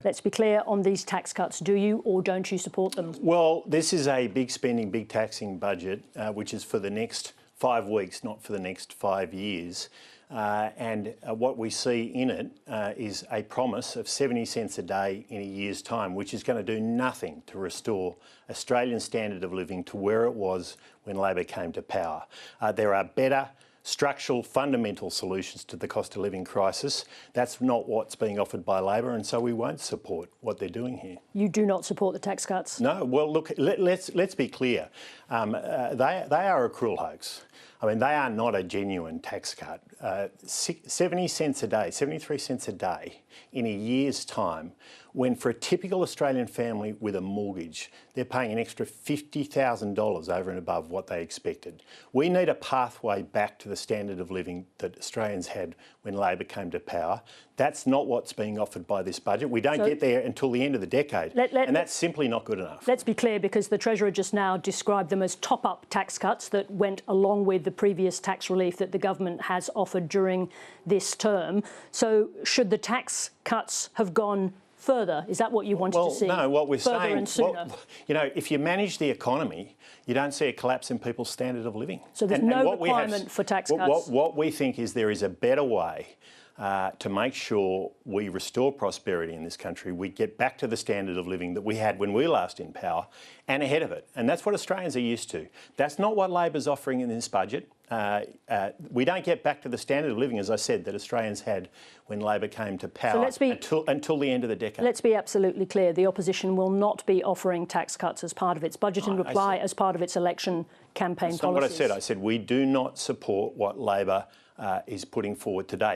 Let's be clear on these tax cuts. Do you or don't you support them? Well, this is a big spending, big taxing budget, which is for the next 5 weeks, not for the next 5 years. And what we see in it is a promise of 70 cents a day in a year's time, which is going to do nothing to restore Australian standard of living to where it was when Labor came to power. There are better structural, fundamental solutions to the cost of living crisis. That's not what's being offered by Labor, and so we won't support what they're doing here. You do not support the tax cuts? No. Well, look, let's be clear. They are a cruel hoax. I mean, they are not a genuine tax cut. 70 cents a day, 73 cents a day in a year's time, when for a typical Australian family with a mortgage, they're paying an extra $50,000 over and above what they expected. We need a pathway back to the standard of living that Australians had when Labor came to power. That's not what's being offered by this budget. We don't get there until the end of the decade, and that's simply not good enough. Let's be clear, because the Treasurer just now described them as top-up tax cuts that went along with the previous tax relief that the government has offered during this term. So should the tax cuts have gone further? Is that what you wanted to see? No, what we're saying, you know, if you manage the economy, you don't see a collapse in people's standard of living. So there's no requirement for tax cuts? What we think is there is a better way to make sure we restore prosperity in this country, we get back to the standard of living that we had when we were last in power and ahead of it. And that's what Australians are used to. That's not what Labor's offering in this budget. We don't get back to the standard of living, as I said, that Australians had when Labor came to power until the end of the decade. Let's be absolutely clear. The opposition will not be offering tax cuts as part of its budget in reply, as part of its election campaign policies. That's not what I said. I said we do not support what Labor is putting forward today.